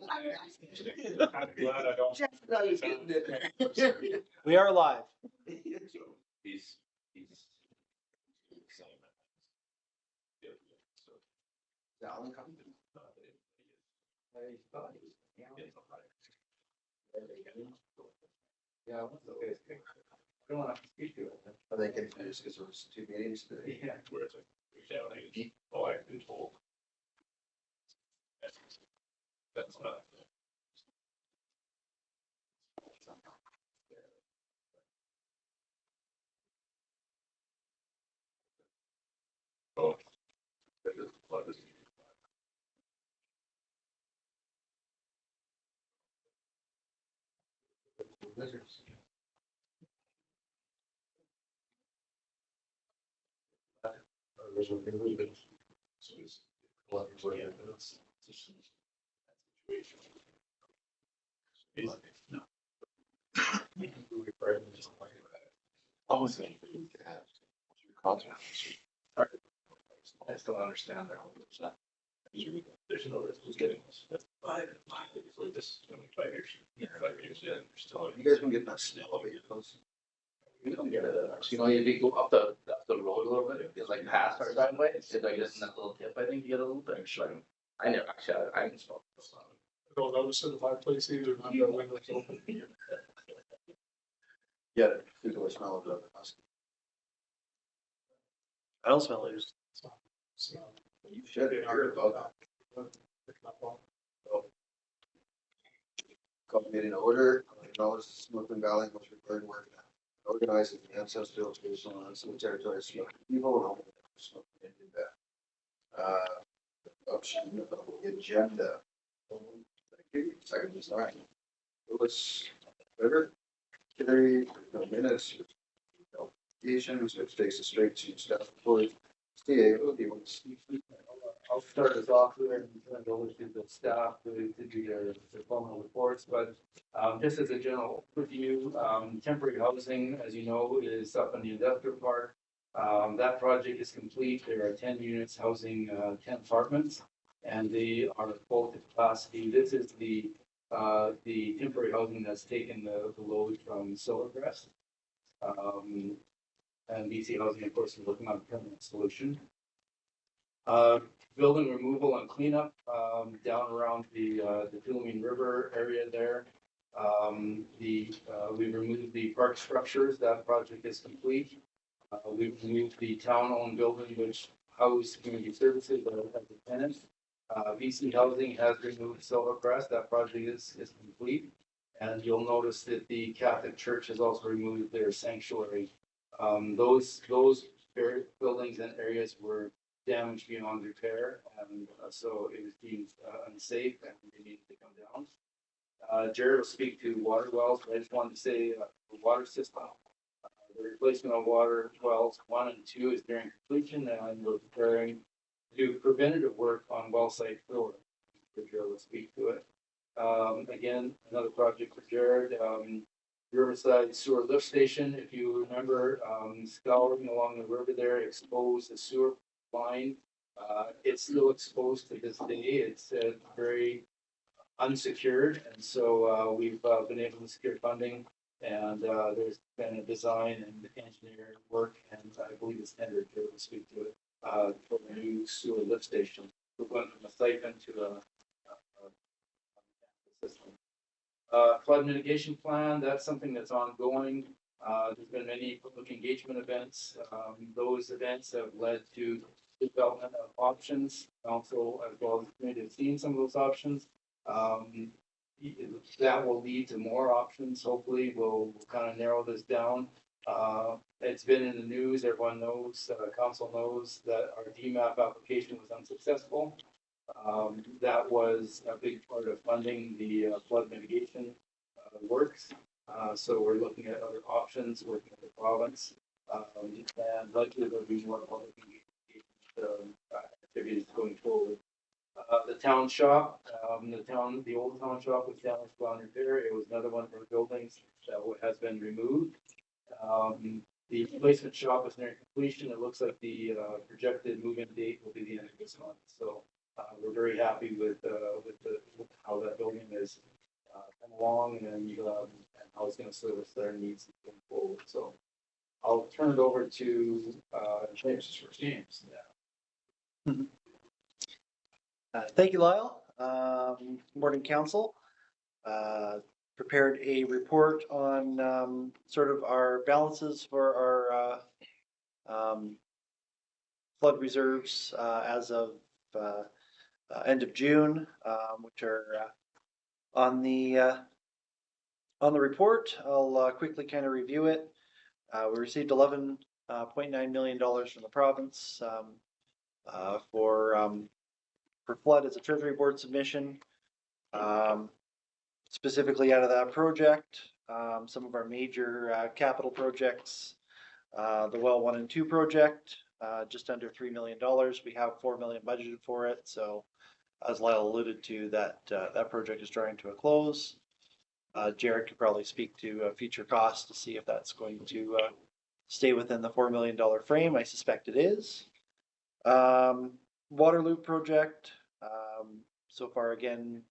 glad I don't. Jeff, no, you're getting it. We are live. So he's saying that. Yeah, so Alan coming. Yeah, okay. I don't want to speak to it. Are they confused because there was 2 meetings today? Yeah. where it's like, oh, I've been told. That's not. Oh. That is flood is. So it's. No. Oh, is it? I still understand that. There's no risk of getting this. That's 5 for this 5 years. Yeah, 5 years. Yeah, they're still. You guys been getting that snow over your place? You don't get it. You know, you go up the road a little bit, it's like past our driveway, it's like just in that little tip, I think you get a little bit. I never actually, I haven't smoked. I don't notice it in my place either. I've got windows open. Yeah, you can smell of the husk. I don't smell it. So, You should hear about that. Call the meeting to order. Acknowledge the Smoking Valley most required work. Organizing the ancestral traditional and some territory of Smoking people and all the Smoking Indian option of the agenda. Second is all right. Lewis, River, Kerry, no minutes. Delegations, which takes us straight to staff report. Steve, do you want to speak? I'll start us off here and turn it over to the staff to do their formal reports, but just as a general overview, temporary housing, as you know, is up in the industrial park. That project is complete. There are 10 units housing 10 apartments, and they are full capacity. This is the temporary housing that's taken the load from Silvercrest. And BC Housing, of course, is looking on a permanent solution. Building removal and cleanup down around the Philomene River area there. We removed the park structures. That project is complete. We've removed the town-owned building which housed community services as a tenant. BC Housing has removed Silvercrest. That project is complete. And you'll notice that the Catholic Church has also removed their sanctuary. Those buildings and areas were damaged beyond repair, and so it was deemed unsafe and they needed to come down. Jared will speak to water wells, but I just wanted to say the water system, the replacement of water wells 1 and 2 is nearing completion, and we're preparing to do preventative work on well site filler. Jared will speak to it. Again, another project for Jared. Riverside Sewer Lift Station, if you remember, scouring along the river there, exposed the sewer line. It's still exposed to this day. It's very unsecured, and so we've been able to secure funding, and there's been a design and engineering work, and I believe it's tendered here to speak to it for the new sewer lift station. We're going from a stipend to a system. Flood mitigation plan, that's something that's ongoing. There's been many public engagement events. Those events have led to development of options. Council, as well as the community, have seen some of those options. That will lead to more options. Hopefully, we'll kind of narrow this down. It's been in the news. Everyone knows, council knows that our DMAP application was unsuccessful. That was a big part of funding the flood mitigation works. So we're looking at other options, working with the province, and likely there'll be more public engagement activities going forward. The town shop, the old town shop was damaged beyond repair. It was another one of our buildings that has been removed. The replacement shop is near completion. It looks like the projected move-in date will be the end of this month. So We're very happy with how that building is come along and how it's going to service their needs going forward. So I'll turn it over to James. James. Thank you, Lyle. Morning, council. Prepared a report on sort of our balances for our flood reserves as of end of June, which are on the report. I'll quickly kind of review it. We received $11.9 million from the province for flood as a Treasury Board submission. Specifically out of that project, some of our major capital projects, the well 1 and 2 project, just under $3 million. We have $4 million budgeted for it. So as Lyle alluded to, that project is drawing to a close. Jared could probably speak to future costs to see if that's going to stay within the $4 million frame. I suspect it is. Water loop project, so far again,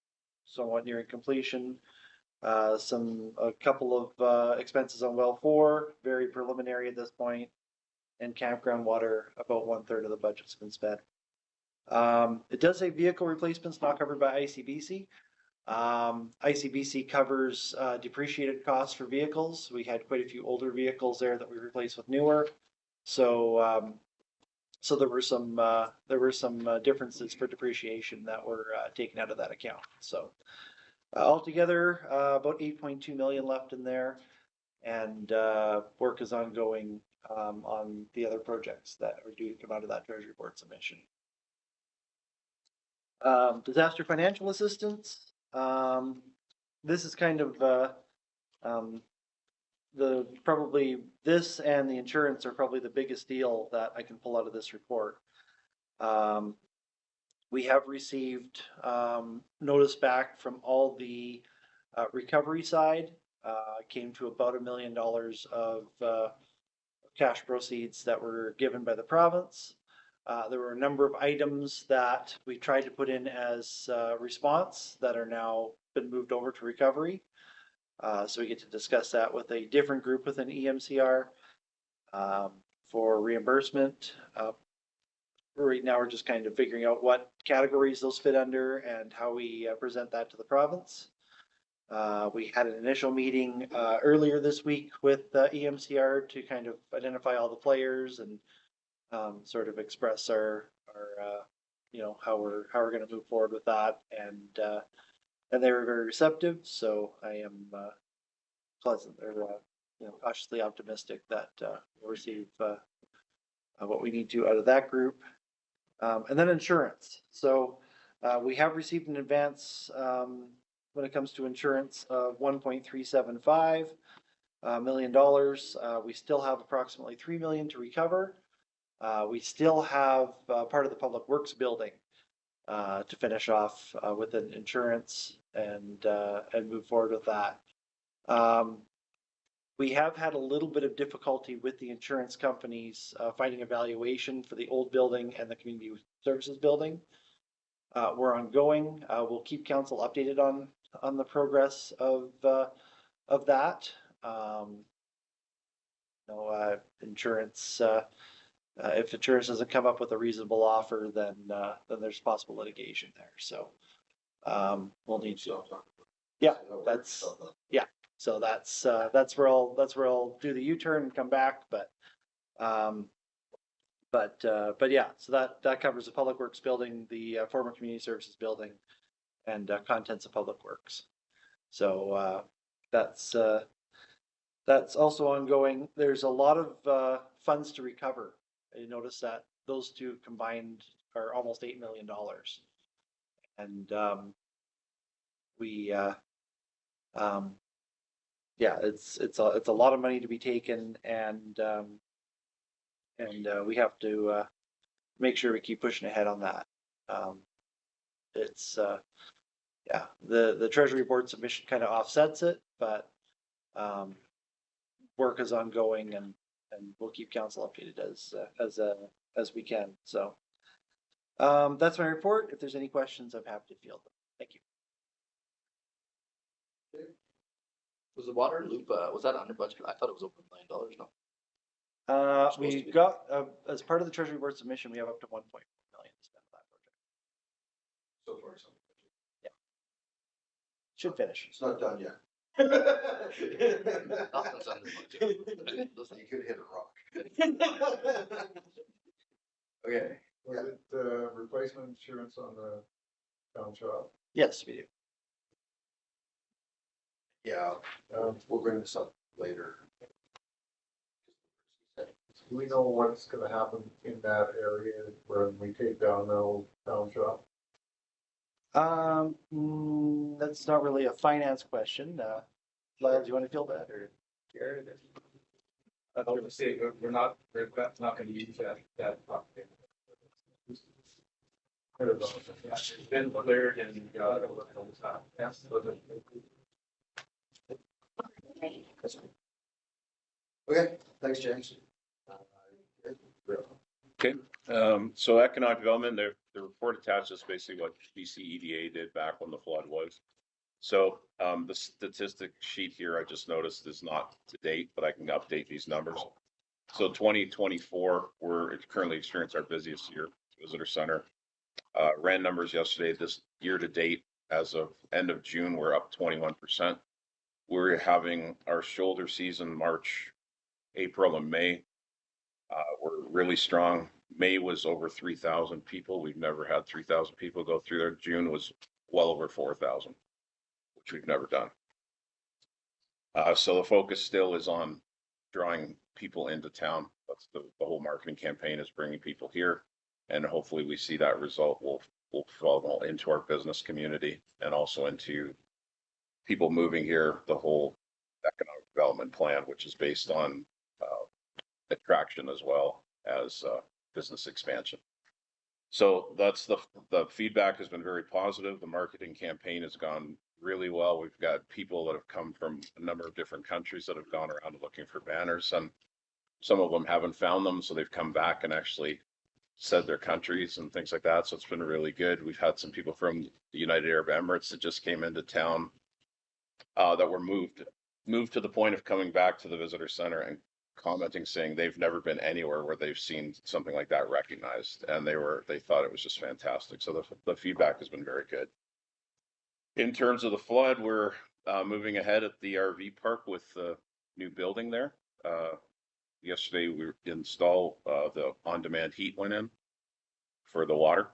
somewhat nearing completion. A couple of expenses on well 4, very preliminary at this point, and campground water, about 1/3 of the budget's been spent. It does say vehicle replacements not covered by ICBC. ICBC covers depreciated costs for vehicles. We had quite a few older vehicles there that we replaced with newer. So there were some differences for depreciation that were taken out of that account. So altogether, about 8.2 million left in there, and work is ongoing on the other projects that are due to come out of that Treasury Board submission. Disaster financial assistance. This is kind of probably this and the insurance are probably the biggest deal that I can pull out of this report. We have received notice back from all the recovery side. Came to about $1 million of cash proceeds that were given by the province. There were a number of items that we tried to put in as response that are now been moved over to recovery. So we get to discuss that with a different group within EMCR for reimbursement. Right now, we're just kind of figuring out what categories those fit under and how we present that to the province. We had an initial meeting earlier this week with EMCR to kind of identify all the players and sort of express our how we're going to move forward with that, and they were very receptive. So I am pleasant or cautiously optimistic that we'll receive what we need to out of that group. And then insurance. So we have received an advance when it comes to insurance of $1.375 million. We still have approximately $3 million to recover. We still have part of the public works building to finish off with an insurance and move forward with that. We have had a little bit of difficulty with the insurance companies finding a valuation for the old building and the community services building. We're ongoing. We'll keep council updated on the progress of that. Insurance. If insurance doesn't come up with a reasonable offer, then there's possible litigation there. So we'll need to. Yeah, So that's where I'll do the U-turn and come back. But yeah, so that covers the public works building, the former community services building, and contents of public works. So that's also ongoing. There's a lot of funds to recover. You notice that those two combined are almost $8 million, and it's a lot of money to be taken, and we have to make sure we keep pushing ahead on that. The Treasury Board submission kind of offsets it, but work is ongoing, and we'll keep council updated as we can. So That's my report. If there's any questions, I'm happy to field them. Thank you. Was the water loop, was that under budget? I thought it was over $1 million, no? Supposed to We be. got, as part of the Treasury Board submission, we have up to 1.4 million to spend on that project. So far, something. Should finish. It's not done yet. Nothing's under budget. You could hit a rock. Okay, Was it, replacement insurance on the town shop? Yes, we do. yeah, we'll bring this up later. Do we know what's gonna happen in that area when we take down the old town shop? That's not really a finance question. Lyle, do you want to field that or Jared? I was gonna say, we're not gonna use that property. Yeah, it's been cleared and, yes, Okay, thanks, James. Okay, so economic development, the report attaches basically what BC EDA did back when the flood was. So the statistic sheet here, I just noticed is not to date, but I can update these numbers. So 2024, we're currently experiencing our busiest year, visitor center. Ran numbers yesterday, this year to date, as of end of June, we're up 21%. We're having our shoulder season, March, April, and May. We're really strong. May was over 3,000 people. We've never had 3,000 people go through there. June was well over 4,000, which we've never done. So the focus still is on drawing people into town. That's the whole marketing campaign, is bringing people here. And hopefully we see that result will funnel into our business community and also into people moving here, the whole economic development plan, which is based on attraction as well as business expansion. So that's the feedback has been very positive. The marketing campaign has gone really well. We've got people that have come from a number of different countries that have gone around looking for banners, and some of them haven't found them, so they've come back and actually said their countries and things like that. So it's been really good. We've had some people from the United Arab Emirates that just came into town that were moved to the point of coming back to the visitor center and commenting, saying they've never been anywhere where they've seen something like that recognized, and they thought it was just fantastic. So the feedback has been very good. In terms of the flood, we're moving ahead at the RV park with the new building there. Yesterday we installed the on-demand heat went in for the water.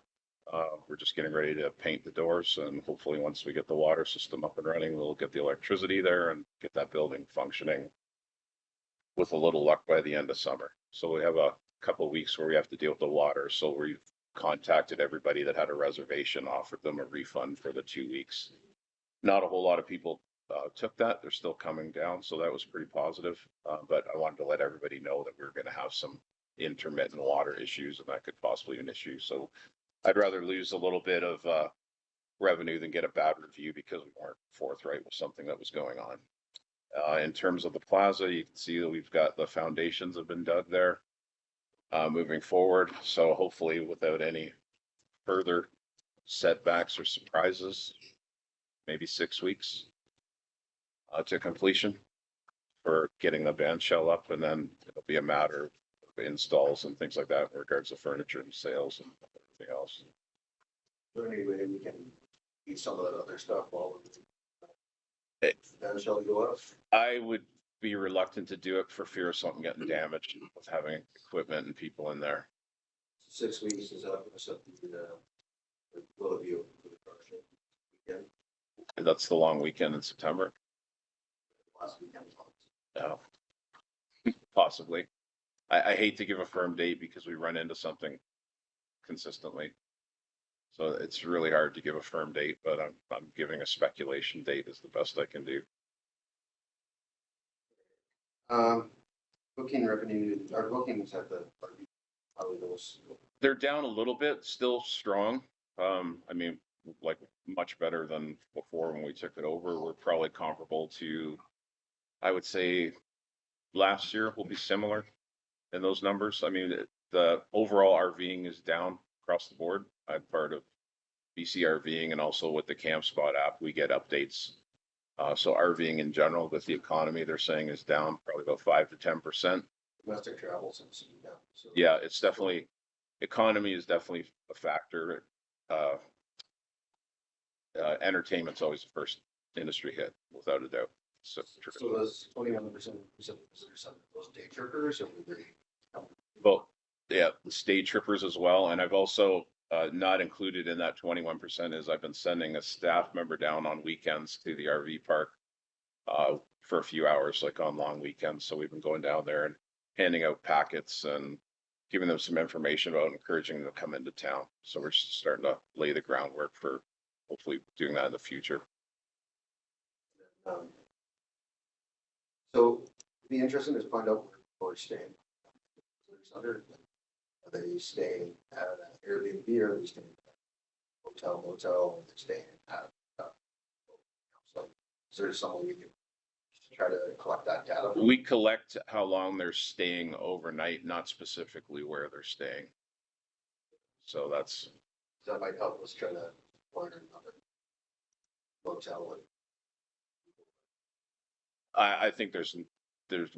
We're just getting ready to paint the doors, and hopefully once we get the water system up and running, we'll get the electricity there and get that building functioning with a little luck by the end of summer. So we have a couple of weeks where we have to deal with the water. So we've contacted everybody that had a reservation, offered them a refund for the 2 weeks. Not a whole lot of people took that. They're still coming down. So that was pretty positive. But I wanted to let everybody know that we we're going to have some intermittent water issues, and that could possibly be an issue. So I'd rather lose a little bit of revenue than get a bad review because we weren't forthright with something that was going on. In terms of the plaza, you can see that we've got the foundations have been dug there moving forward. So hopefully without any further setbacks or surprises, maybe 6 weeks to completion for getting the band shell up. And then it'll be a matter of installs and things like that in regards to furniture and sales and everything else. So anyway, we can eat some of that other stuff while Hey. then shall go up. I would be reluctant to do it for fear of something getting damaged with having equipment and people in there. 6 weeks is up, something will it be open for the car show weekend? That's the long weekend in September. Last weekend. No. Possibly. I hate to give a firm date because we run into something consistently. So it's really hard to give a firm date, but I'm giving a speculation date is the best I can do. Booking revenue, our bookings at the probably those. They're down a little bit, still strong. I mean, like much better than before when we took it over. We're probably comparable to, I would say, last year will be similar in those numbers. I mean, the overall RVing is down across the board. I'm part of BC RVing, and also with the Camp Spot app, we get updates. So RVing in general, with the economy, they're saying is down probably about 5 to 10%. Domestic travel seems to be down. So Yeah, it's definitely, economy is definitely a factor. Entertainment's always the first industry hit, without a doubt. So those 21% of those day trippers, or were they? well, yeah, the state trippers as well. And I've also not included in that 21% is I've been sending a staff member down on weekends to the RV park for a few hours, like on long weekends. So we've been going down there and handing out packets and giving them some information about encouraging them to come into town. So we're starting to lay the groundwork for hopefully doing that in the future. So it'd be interesting to find out where people are staying. There's other, are they staying at an Airbnb, or are they staying at a hotel, motel, or they're staying at, so is there some way we can try to collect that data? We collect how long they're staying overnight, not specifically where they're staying. So that's, That might help us try to find another motel. I think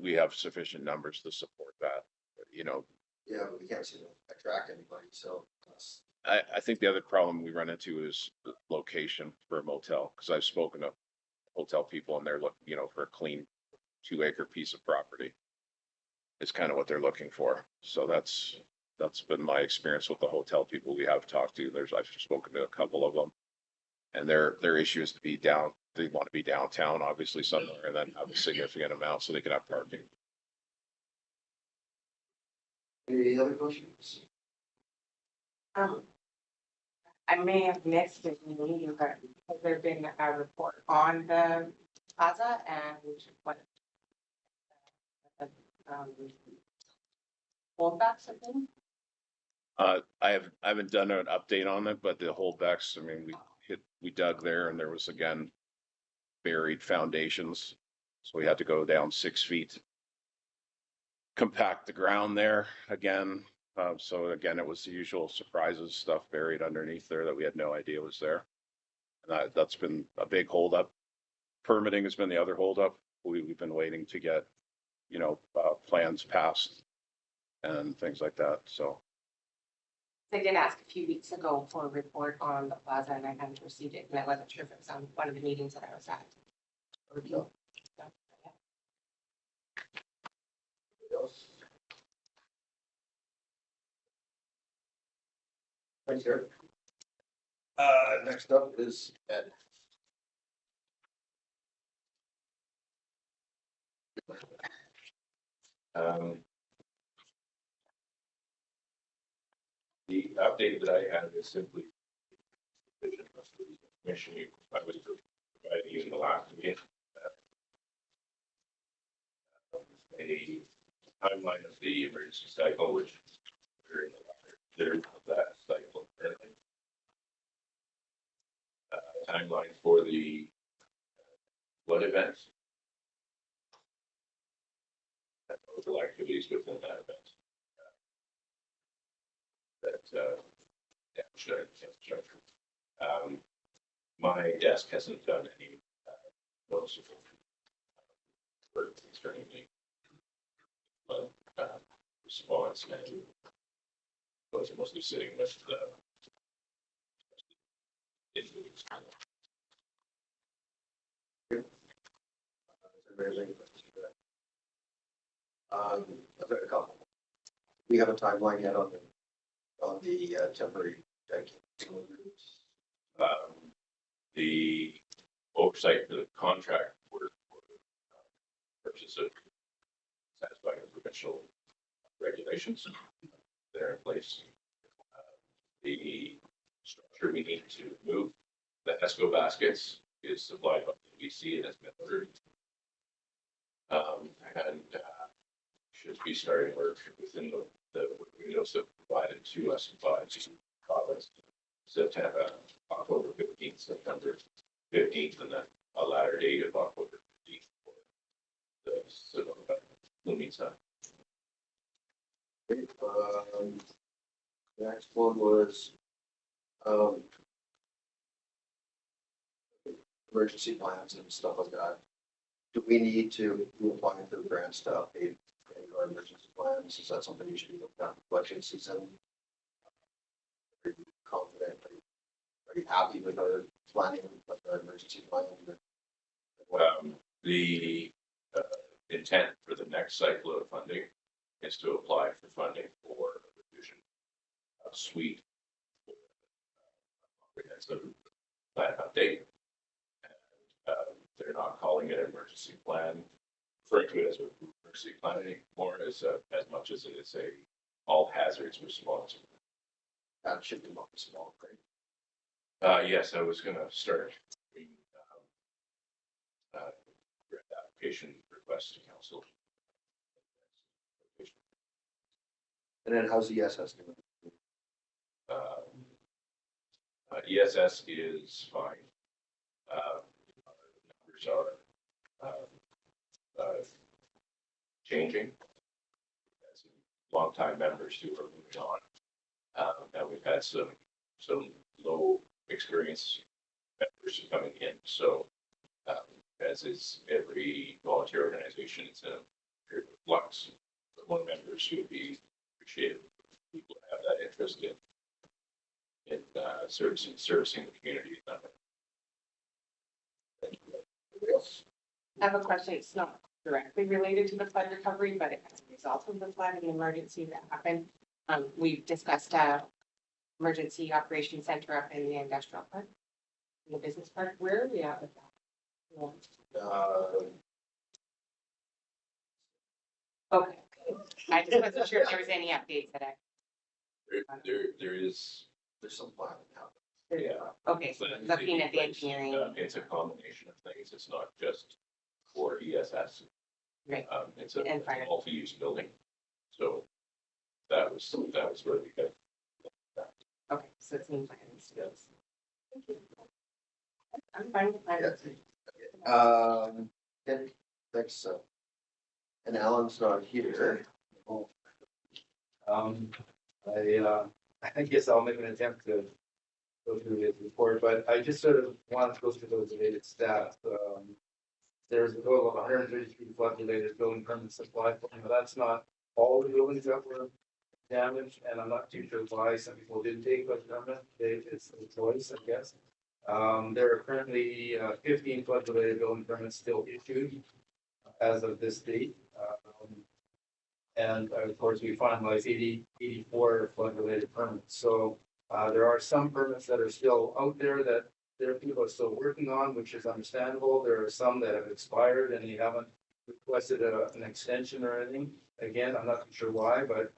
we have sufficient numbers to support that, you know. Yeah, but we can't seem to attract anybody, so that's. I think the other problem we run into is the location for a motel, because I've spoken to hotel people and they're looking, you know, for a clean 2-acre piece of property. It's kind of what they're looking for. So that's been my experience with the hotel people we have talked to. I've spoken to a couple of them, and their issue is to be down. They want to be downtown, obviously, somewhere, and then have a significant amount so they can have parking. Any other questions? I may have missed it in the meeting, but has there been a report on the plaza and what holdbacks have been? I haven't done an update on it, but the holdbacks, I mean, we dug there and there was again buried foundations. So we had to go down 6 feet, compact the ground there again. So again, it was the usual surprises, stuff buried underneath there that we had no idea was there. And that's been a big holdup. Permitting has been the other holdup. We've been waiting to get, you know, plans passed and things like that. So I did ask a few weeks ago for a report on the plaza and I hadn't received it, and I wasn't sure if it was on one of the meetings that I was at. No. Else? Thanks, Eric. Next up is Ed. The update that I had is simply mission I was providing you in the last meeting. A timeline of the emergency cycle, which we're in the latter third of that cycle currently. Timeline for the flood events. Notable activities within that event. Infrastructure. My desk hasn't done any noticeable work concerning the response, and those are mostly sitting with the individuals. I've got a couple. We have a timeline yet on the temporary deck. The oversight for the contract for purposes of satisfying the provincial regulations that are in place. The structure we need to move the ESCO baskets is supplied by the BC and has been ordered. And should be starting work within the windows that provided to us by the province. September, October 15th, September 15th, and then a latter date of October 15th for the Lumi's. The next one was, um, emergency plans and stuff like that. Do we need to apply for the grants to update our emergency plans? Is that something you should be looking at budget season? Are you confident? Are you happy with our planning, with our emergency plan? The intent for the next cycle of funding is to apply for funding for a revision suite for comprehensive plan update. And, they're not calling it an emergency plan, referring to it as an emergency plan anymore, as much as it is a all hazards response. That should be more small, right? Yes, I was gonna start doing, grant application request to council. And then how's the ESS doing? ESS is fine. Numbers are changing. As longtime members who are moving on, and we've had some low experience members coming in. So, as is every volunteer organization, it's a period of flux. But more members who would be appreciated. People have that interest in servicing the community. Anybody else? I have a question. It's not directly related to the flood recovery, but it as a result of the flood and the emergency that happened. We've discussed emergency operations center up in the industrial park, in the business park. Where are we at with that? Okay. I just wasn't sure if there was any updates that There's some planning happening. Okay, so looking at the engineering. It's a combination of things. It's not just for ESS. Right. It's a And fire. multi-use building. So that was where we got. Okay, so it's in planning skills. Thank you. I'm fine with planning. Okay, thanks, so. And Alan's not here. I guess I'll make an attempt to go through his report, but I just sort of wanted to go through those related stats. There's a total of 133 flood-related building permits applied for. That's not all the buildings that were damaged, and I'm not too sure why some people didn't take flood permit. It's a choice, I guess. There are currently 15 flood-related building permits still issued as of this date. And of course, we finalized 84 flood-related permits. So there are some permits that are still out there that people are still working on, which is understandable. There are some that have expired and they haven't requested an extension or anything. Again, I'm not sure why, but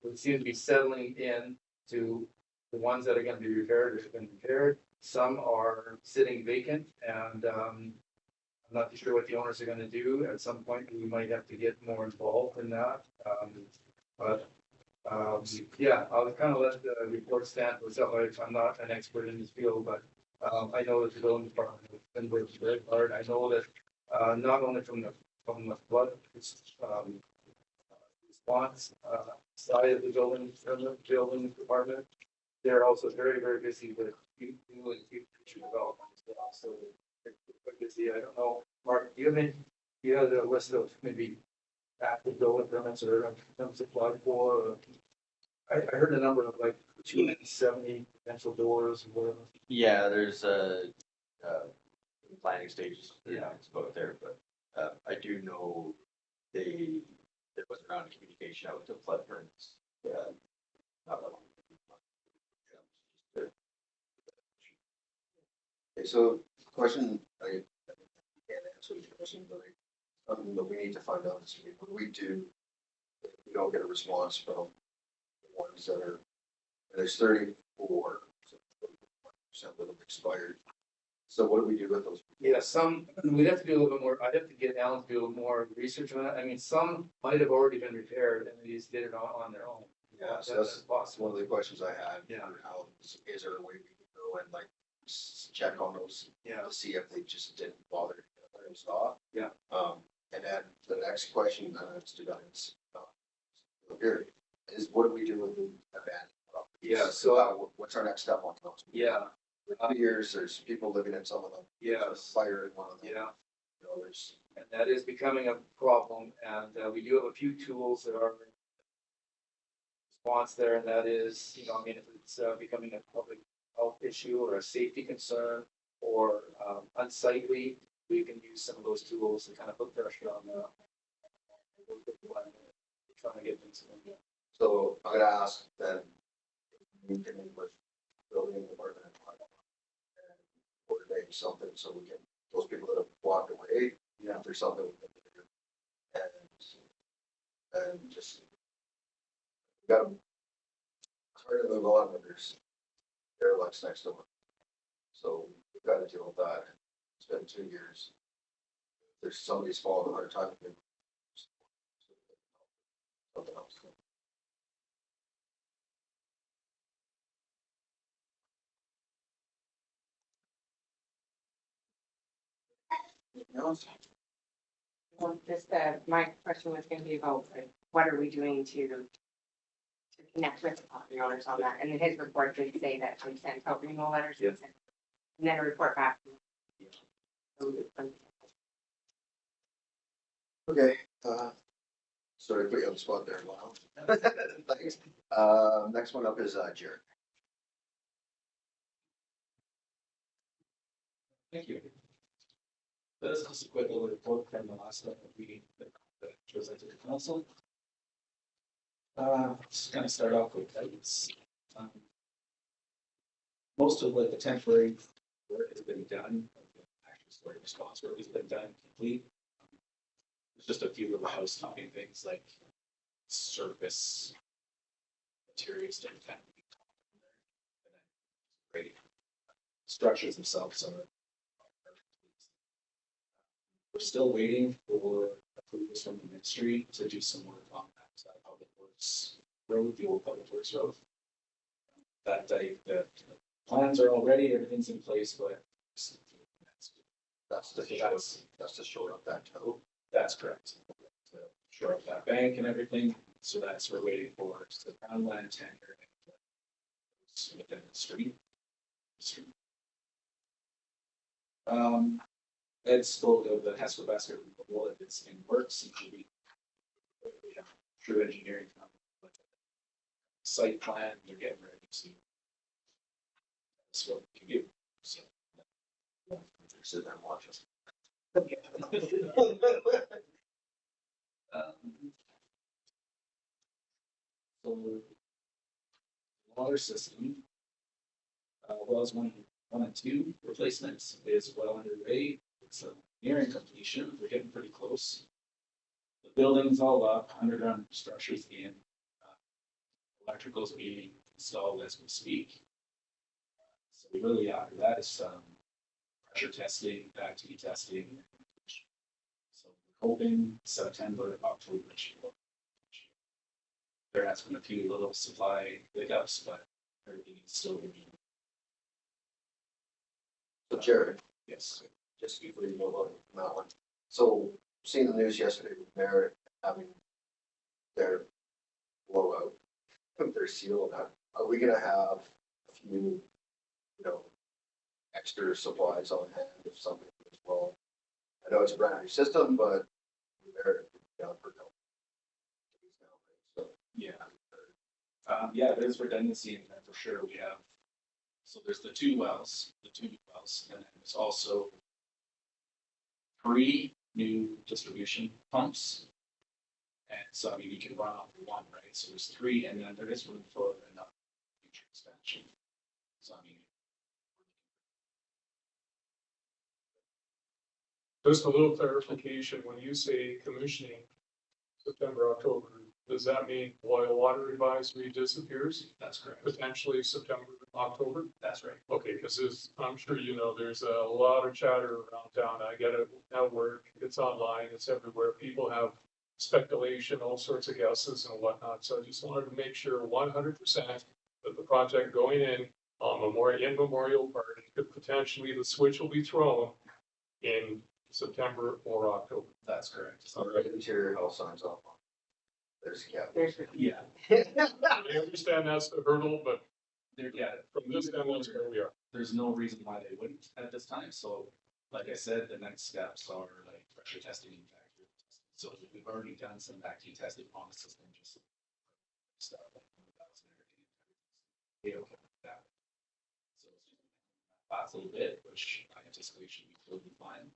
we seem to be settling in to the ones that are going to be repaired or have been repaired. Some are sitting vacant, and I'm not too sure what the owners are going to do. At some point, we might have to get more involved in that. Yeah, I'll kind of let the report stand for itself. I'm not an expert in this field, but I know that the building department has been working very hard. I know that not only from the flood response side of the building, from the building department, they're also very, very busy with new and future development as well. So they're quite busy. I don't know, Mark, do you have a list of maybe active building permits or terms applied for? I heard a number of like 270 potential doors or whatever. Yeah, there's planning stages. Yeah, it's about there, but I do know there was around communication out to flood permits. Yeah, not long. Okay, so question, I can't answer the question, but something that we need to find out is what do we do if we don't get a response from the ones that are, there's 34, so 40% of them expired. So what do we do with those? Yeah, some, we'd have to do a little bit more, I'd have to get Alan to do a little more research on that. I mean, some might have already been repaired and they just did it on their own. Yeah, so that's one of the questions I had. Yeah. How, is there a way we can go and like check on those? Yeah. To see if they just didn't bother to get those off. Yeah. And then the next question, students, here, is what do we do with the abandoned Yeah, so, what's our next step on those? yeah, 2 years, there's people living in some of them. yes, Fire in one of them. yeah. You know, there's, And that is becoming a problem, and we do have a few tools that are response there, and that is, you know, I mean, if it's becoming a public health issue or a safety concern or unsightly, we can use some of those tools to kind of put pressure on the trying to get things going. so I'm gonna ask then, we can with building department and coordinate something so we can, those people that have walked away, Yeah. if there's something we can do. And just, we got them. It's hard to move on when there's derelicts next door. So we've got to deal with that. It's been 2 years. There's somebody's fallen on our time. Something else. Anything else? Well, just, my question was gonna be about, like, what are we doing to connect with the property owners on that? And his report did say that we sent out renewal letters. Yeah. And then a report back. Okay, sorry to put you on the spot there, Lyle. Thanks. Next one up is Jared. Thank you. This is just a quick little report from the last meeting that presented to council. Just kind of start off with that. Most of like the temporary work has been done. Actually, story response work has been done complete. There's just a few little housekeeping things like surface materials to kind of be great. Structures themselves are. We're still waiting for approvals from the ministry to do some work on that public works road, the old public works road. That the plans are all ready, everything's in place, but That's to shore up that toe. that's correct. To shore up that bank and everything, so that's what we're waiting for. It's the ground land tender and within the street. Ed spoke of the Hesper basket removal, if it's in works, it should be. We have true engineering. Site plan, they're getting ready to. That's what we can do, so. Sit there and watch us. So, water system. Wells 1 and 2 replacements is well underway. It's nearing completion. We're getting pretty close. The building's all up, underground structures in. Electrical's being installed as we speak. So we really, after that is some pressure testing, activity testing. So we're hoping September, October. There has been a few little supply hiccups, but everything is still moving. So Jared, Yes. just before you move on from that one. So seeing the news yesterday with Merritt having their blowout, their seal and that, are we gonna have a few, you know, extra supplies on hand if something goes wrong? I know it's a brand new system, but Merritt down for no. So Yeah. Yeah, there's redundancy in there for sure. We have, so there's the two wells, and then there's also 3 new distribution pumps. And so, I mean, you can run off one, right? So there's 3, and then there is room for another future expansion. So, I mean, Just a little clarification, when you say commissioning September, October, does that mean boil water advisory disappears? that's correct. Potentially September, October? That's right. Okay, because I'm sure you know, there's a lot of chatter around town. I get it at work, it's online, it's everywhere. People have speculation, all sorts of guesses and whatnot. So I just wanted to make sure 100% that the project going in on Memorial Park could potentially, the switch will be thrown in September or October. That's correct. all right, interior health signs off. There's a cap. There's, Yeah. I understand that's the hurdle, but From this demo to where we are. There's no reason why they wouldn't at this time, so like I said, the next steps are like pressure testing and vacuum testing. So we've already done some vacuum testing on the system, just stuff. Yeah, okay, that. So it's just fast a little bit, which I anticipate should be totally fine.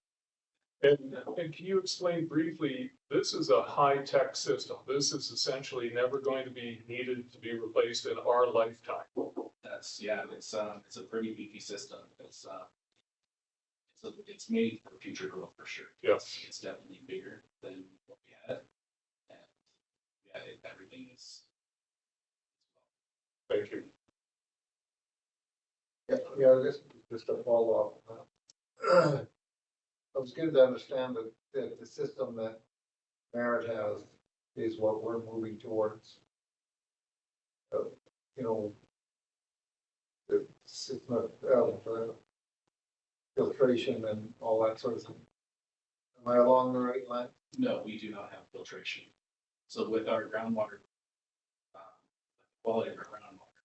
And can you explain briefly, this is a high-tech system. This is essentially never going to be needed to be replaced in our lifetime. That's, yeah, it's a pretty beefy system. It's made for future growth for sure. Yes. It's definitely bigger than what we had. And yeah, everything is. Thank you. Yeah, just a follow up. I was good to understand that the system that Merit has is what we're moving towards. You know, the system of filtration and all that sort of thing. Am I along the right line? No, we do not have filtration. So with our groundwater, quality of our groundwater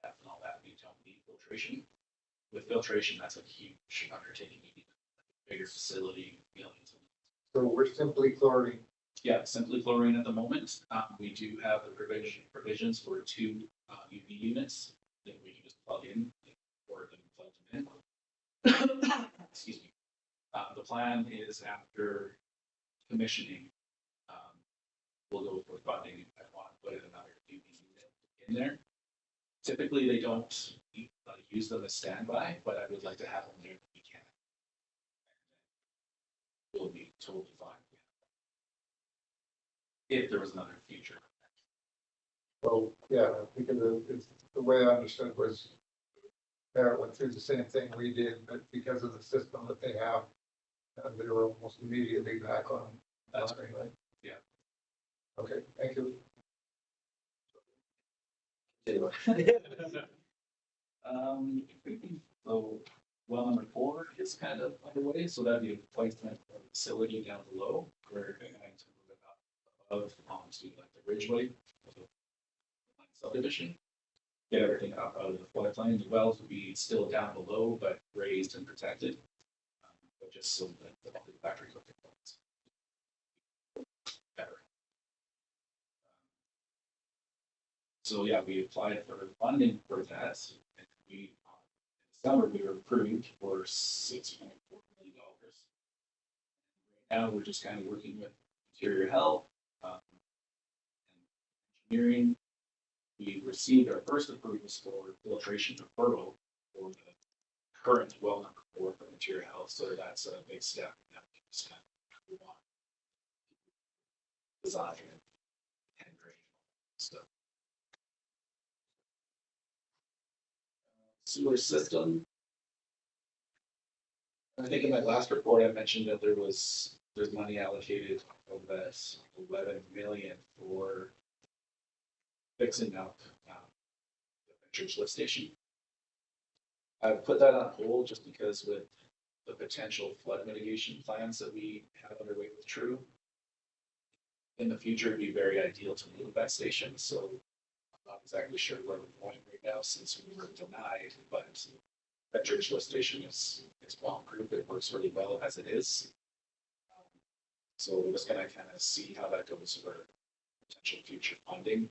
and all that, we don't need filtration. With filtration, that's a huge undertaking. You need a bigger facility, millions of. So we're simply chlorine. Yeah, simply chlorine at the moment. We do have the provisions for 2 UV units that we can just plug in or then plug them in. Excuse me. The plan is after commissioning, we'll go for funding. I want to put another UV unit in there. Typically, they don't use them as standby, but I would like to have them there if we can. We'll be totally fine. If there was another future. So, yeah, because the way I understood was Merit went through the same thing we did, but because of the system that they have, they were almost immediately back on. That's right. Yeah. Okay, thank you. So well number 4 is kind of underway, so that'd be a placement of a facility down below. We're going to move it up above onto like the ridgeway of the subdivision. Get everything up out of the floodplain. The wells will be still down below, but raised and protected, but just so that the factory looking better. So yeah, we applied for funding for that, and we in summer we were approved for $6.4 million. Right now we're just kind of working with interior health and engineering. We received our first approvals for filtration deferral for the current well number 4 for interior health, so that's a big step. That just kind of we want design and grade stuff. Sewer system. I think in my last report, I mentioned that there's money allocated of that 11 million for fixing up the church lift station. I put that on hold just because with the potential flood mitigation plans that we have underway with True, in the future, it'd be very ideal to move that station. So I'm not exactly sure where we're going right now since we were denied, but that church lift station is bomb proof. It works really well as it is. So we're just gonna kind of see how that goes for potential future funding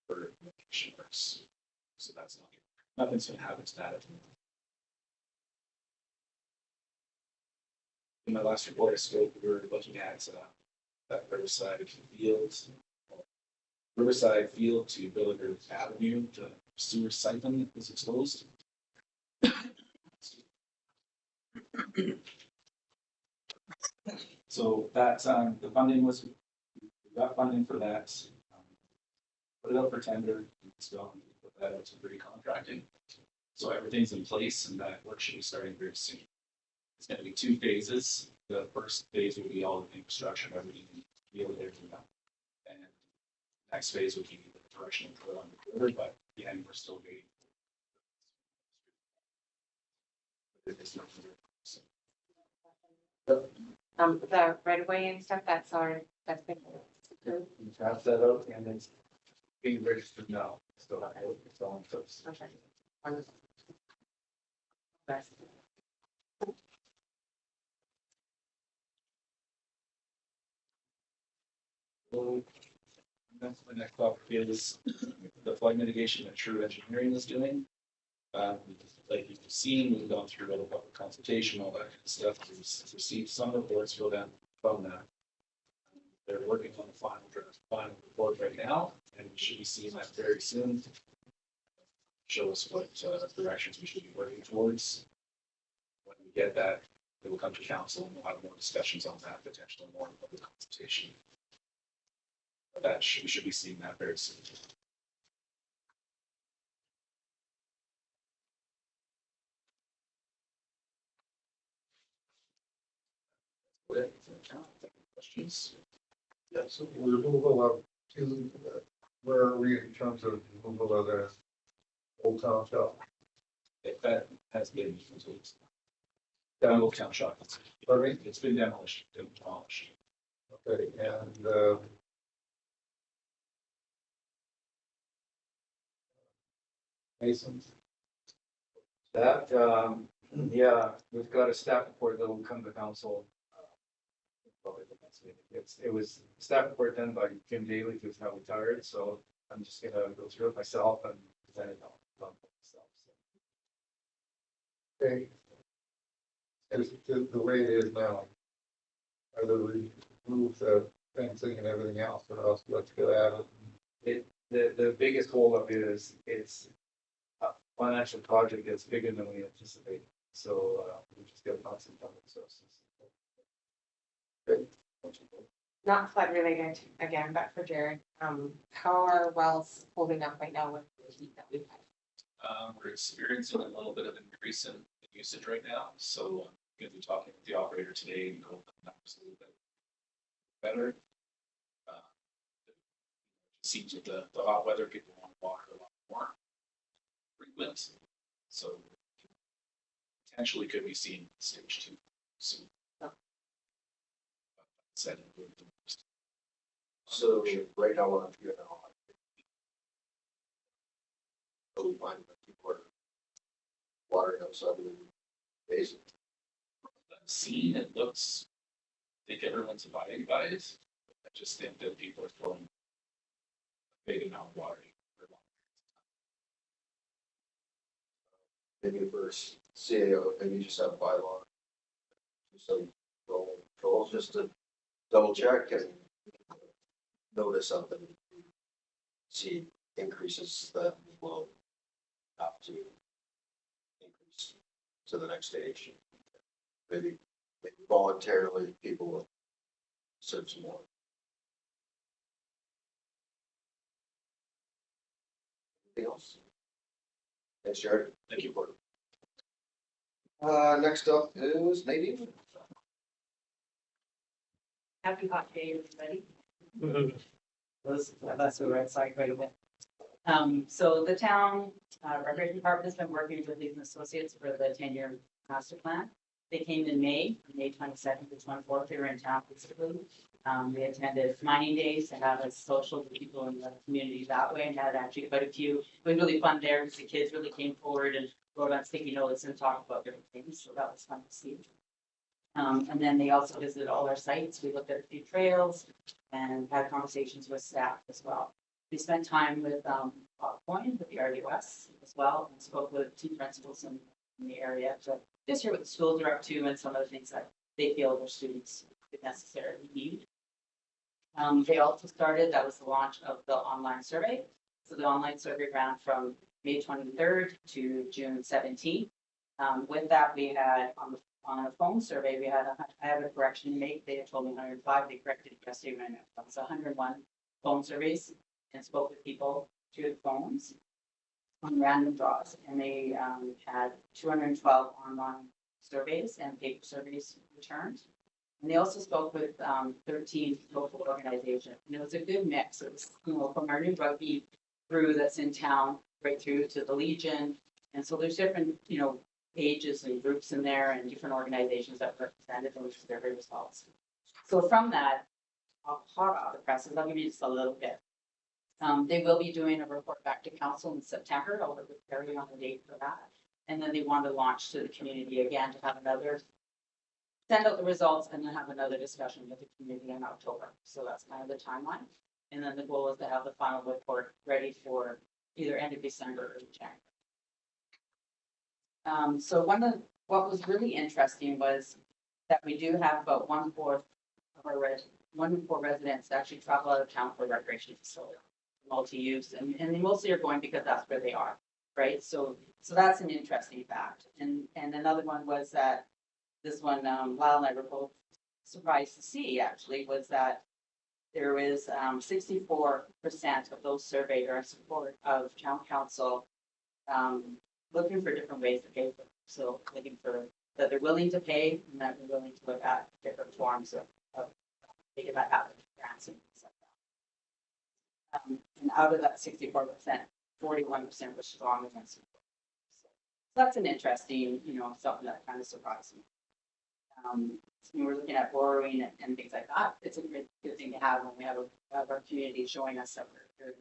for mitigation works. So that's nothing's gonna happen to that at the moment. In my last report, I spoke, we were looking at that Riverside Field to Billiger Avenue, the sewer siphon that was exposed. So that the funding was, we got funding for that. Put it out for tender, so put that out to pre-contracting. So everything's in place and that work should be starting very soon. It's going to be 2 phases. The first phase will be all the infrastructure, everything field there, and the next phase would be the direction of on the river, but again, we're still waiting. The right of way and stuff, that's been approved. Pass that out and it's being registered now, so it's on first. Okay. Wonderful. Best. So that's my next topic is the flood mitigation that True Engineering is doing. Like you've seen, we've gone through all the public consultation, all that kind of stuff. We've received some reports from that. They're working on the final report right now, and we should be seeing that very soon. Show us what directions we should be working towards. When we get that, it will come to council and we'll have more discussions on that, potentially more public consultation. We should be seeing that very soon. Questions? Yeah, so removal of two, where are we in terms of removal of the old town shop? That has been complete. The old town shop. Pardon me? It's been demolished. Okay, and, Masons, That, yeah, we've got a staff report that will come to council. Probably the next meeting. It was a staff report done by Jim Daly, who's now retired, so I'm just gonna go through it myself and present it on myself. okay. Just the way it is now. Either we remove the fencing and everything else, or else let's go at it. The biggest holdup is it's a financial project that's bigger than we anticipated. So we just got lots of funding sources. Not flood related again, but for Jared, how are wells holding up right now with the heat that we've had? We're experiencing a little bit of increase in usage right now, so I'm going to be talking with the operator today and go over the numbers a little bit better. It seems with the hot weather, people want water a lot more frequent, so potentially could be seeing stage 2 soon. So right now, what I'm hearing now, totally fine, but people are watering outside of the basin. I've seen it looks, I think everyone's abiding by it. I just think that people are throwing a big amount of water for long. Maybe first CAO, maybe just have a bylaw. Some controls just to double check and notice something. See increases that will have to increase to the next stage. Maybe voluntarily people will serve some more. Anything else? Thanks, Jared. Thank you. Next up is Nadine. Happy hot day, everybody. That's the right side quite a bit. So the town recreation department has been working with Leeds and Associates for the 10-year master plan. They came in May 22nd to 24th. They were in town physically. We attended mining days to have a social with people in the community that way, and had actually quite a few. It was really fun there because the kids really came forward and wrote on sticky notes and talked about different things. So that was fun to see. And then they also visited all our sites. We looked at a few trails and had conversations with staff as well. We spent time with Mayor Coyne with the RDOS as well, and spoke with 2 principals in the area to just hear what the schools are up to and some of the things that they feel their students would necessarily need. They also started, that was the launch of the online survey. So the online survey ran from May 23rd to June 17th. With that, we had on a phone survey, we had I have a correction to make. They had told me 105. They corrected it yesterday when it was 101 phone surveys, and spoke with people through the phones on random draws. And they had 212 online surveys and paper surveys returned. And they also spoke with 13 local organizations. And it was a good mix. It was, from our new rugby crew that's in town right through to the Legion. And so there's different, ages and groups in there and different organizations that represented those survey results. So from that, hot off the presses, I'll give you just a little bit. They will be doing a report back to council in September. I'll work with Perry on the date for that. And then they want to launch to the community again to have another, send out the results and then have another discussion with the community in October. So that's kind of the timeline. And then the goal is to have the final report ready for either end of December or January. So what was really interesting was that we do have about 1/4 of our 1 in 4 residents actually travel out of town for recreation facility, multi-use, and they mostly are going because that's where they are, right? So that's an interesting fact. And another one was that this one, Lyle and I were both surprised to see actually, was that there is 64% of those surveyed are in support of town council, looking for different ways to pay for it. So looking for that they're willing to pay and that they're willing to look at different forms of making that happen, grants and things like that. And out of that 64%, 41% was strong against support. So that's an interesting, something that kind of surprised me. When we're looking at borrowing and things like that, it's a good thing to have when we have our community showing us that we're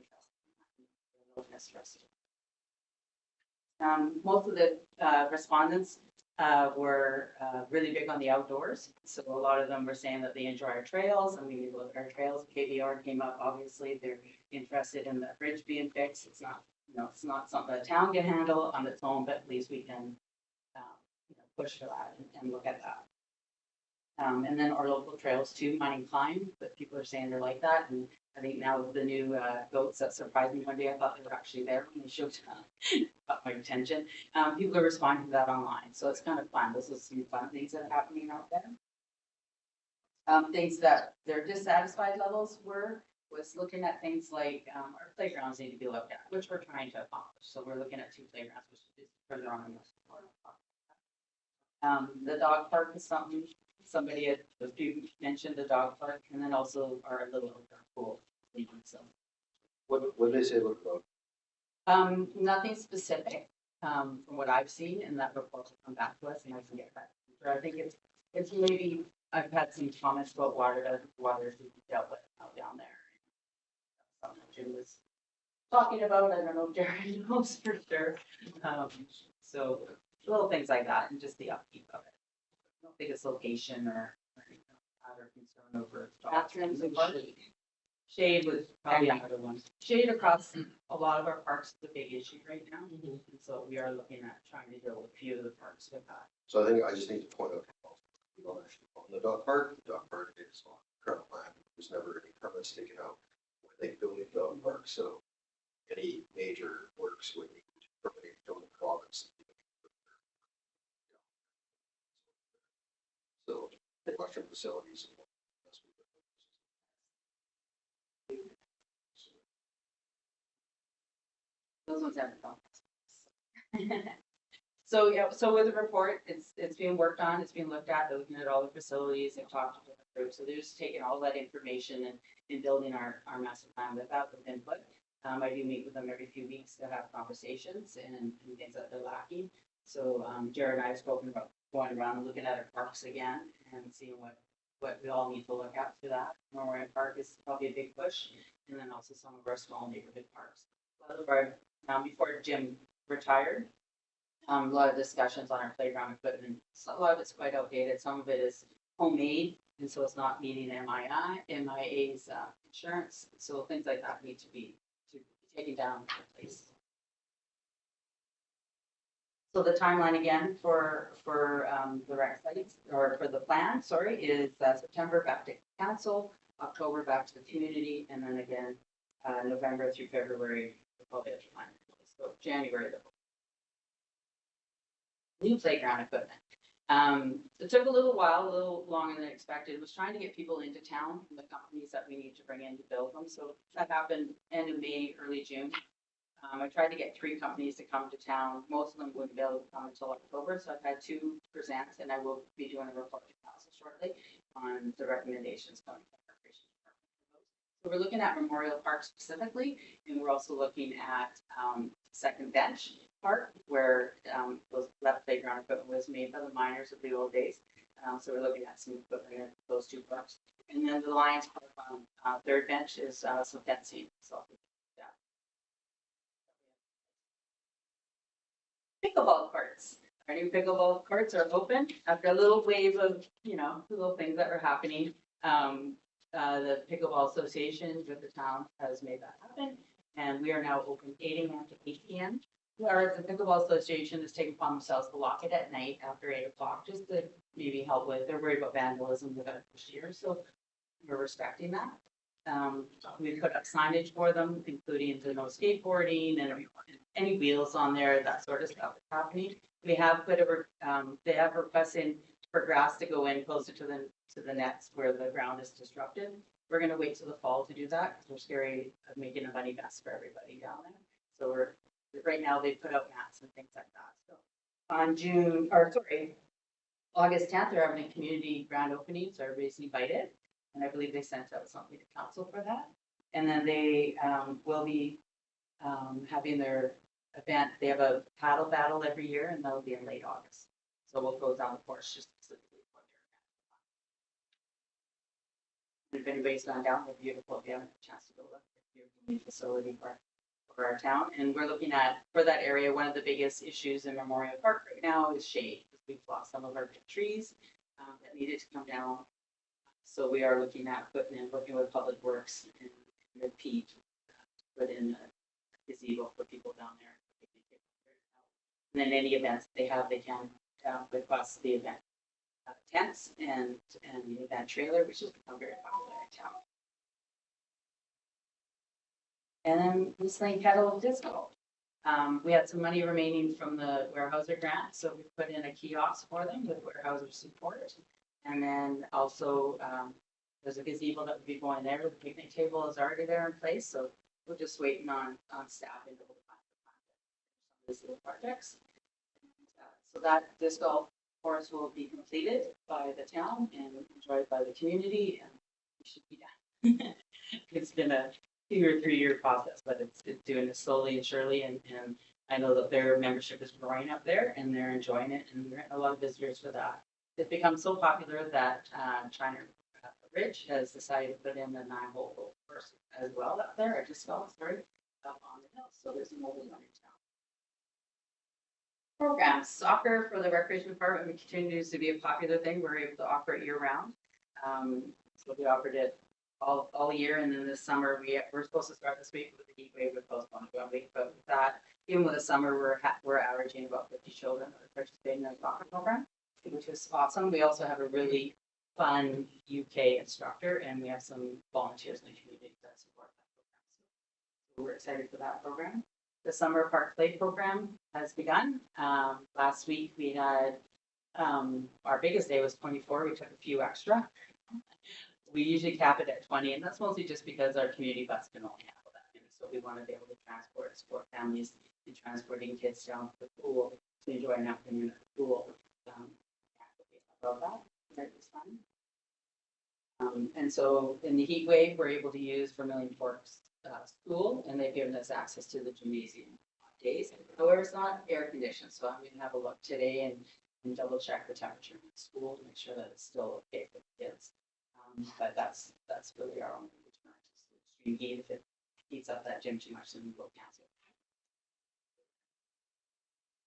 interested in most of the respondents were really big on the outdoors. So a lot of them were saying that they enjoy our trails and we need to look at our trails. KBR came up, obviously, they're interested in the bridge being fixed. It's not, it's not something the town can handle on its own, but at least we can push for that and look at that. And then our local trails too, Mining Climb, but people are saying they're like that. And I think now with the new goats, that surprised me one day. I thought they were actually there when they showed got my attention. People are responding to that online. So it's kind of fun. This is some fun things that are happening out there. Things that their dissatisfied levels was looking at things like our playgrounds need to be looked at, which we're trying to accomplish. So we're looking at 2 playgrounds, which is further on in this. The dog park is something. Somebody had mentioned the dog park, and then also our little pool. So, What did they say about the nothing specific from what I've seen, and that report will come back to us, and I can get that. But I think it's maybe I've had some comments about water to be dealt with out down there. Something Jim was talking about. I don't know if Jared knows for sure. So little things like that, and just the upkeep of it. I don't think it's location or other concern over bathrooms and shade. Shade was probably another one. Shade across a lot of our parks is a big issue right now. And so we are looking at trying to deal with a few of the parks with that. So I think I just need to point out, we don't actually own the dog park is on current plan. There's never any permits taken out when they build a dog park. So any major works would need permitting from the province. So the mushroom facilities. Those ones haven't gone. So yeah, so with the report, it's being worked on, it's being looked at, they're looking at all the facilities, they've talked to different groups. So they're just taking all that information and building our master plan without the input. I do meet with them every few weeks to have conversations and things that they're lacking. So Jared and I have spoken about going around and looking at our parks again and seeing what we all need to look at for that. Memorial Park is probably a big push, and then also some of our small neighborhood parks. A lot of our, before Jim retired, a lot of discussions on our playground equipment. So a lot of it's quite outdated. Some of it is homemade, and so it's not meeting MIA's insurance. So things like that need to be taken down and replaced. So the timeline again for the rec sites, or for the plan, sorry, is September back to council, October back to the community, and then again November through February the public plan. So January the new playground equipment. It took a little while, a little longer than expected. It was trying to get people into town, the companies that we need to bring in to build them. So that happened end of May, early June. I tried to get 3 companies to come to town. Most of them wouldn't be able to come until October. So I've had 2 present, and I will be doing a report to council shortly on the recommendations coming from the recreation department. So we're looking at Memorial Park specifically, and we're also looking at Second Bench Park, where that playground equipment was made by the miners of the old days. So we're looking at some equipment in those 2 parks. And then the Lions Park on Third Bench is some fencing. So pickleball courts. Our new pickleball courts are open after a little wave of, little things that were happening. The Pickleball Association with the town has made that happen, and we are now open 8 a.m. to 8 p.m. Whereas the Pickleball Association has taken upon themselves to lock it at night after 8 o'clock, just to maybe help with, they're worried about vandalism with it this year, so we're respecting that. We put up signage for them, including the no skateboarding and any wheels on there, that sort of stuff is happening. We have put they have requested for grass to go in closer to the nets where the ground is disrupted. We're gonna wait till the fall to do that because we're scary of making a money mess for everybody down there. So right now they put out mats and things like that. So on August 10th, they're having a community grand opening, so everybody's invited. And I believe they sent out something to council for that. And then they will be having their event. They have a paddle battle every year, and that'll be in late August. So we'll go down the course just specifically for their event. If anybody's gone down, they're beautiful. If you haven't had a chance to go look at your community facility for our town. And we're looking at, for that area, one of the biggest issues in Memorial Park right now is shade. We've lost some of our big trees that needed to come down. So we are looking at working with Public Works and Pete to put in a gazebo for people down there. And then any events they have, they can request the event tents and the event trailer, which has become very popular in town. And then Whistling Kettle Disco. We had some money remaining from the Warehouser grant, so we put in a kiosk for them with Warehouser support. And then also there's a gazebo that would be going there. The picnic table is already there in place, so we're just waiting on staff and some of these little projects. So that disco course will be completed by the town and enjoyed by the community, and we should be done. It's been a 2 or 3 year process, but it's doing it slowly and surely, and I know that their membership is growing up there and they're enjoying it, and we're getting a lot of visitors for that. It's become so popular that China Ridge has decided to put in the 9-hole course as well up there. I just saw it up on the hill, so there's an old one in town. Programs, soccer for the recreation department continues to be a popular thing. We're able to offer it year round. So we offered it all year, and then this summer we're supposed to start this week with the heat wave with postponed 1 week. But with that, even with the summer, we're averaging about 50 children that are participating in the soccer program, which is awesome. We also have a really fun UK instructor, and we have some volunteers in the community that support that program. So we're excited for that program. The Summer Park Play program has begun. Last week we had our biggest day was 24. We took a few extra. We usually cap it at 20, and that's mostly just because our community bus can only handle that. And so we want to be able to support families in transporting kids down to the pool to enjoy an afternoon at the pool. About that. That was fun. And so in the heat wave, we're able to use Vermilion Forks School, and they've given us access to the gymnasium days. However, it's not air conditioned, so I'm going to have a look today and double check the temperature in the school to make sure that it's still okay for the kids. But that's really our only return. Extreme heat. If it heats up that gym too much, then we will cancel.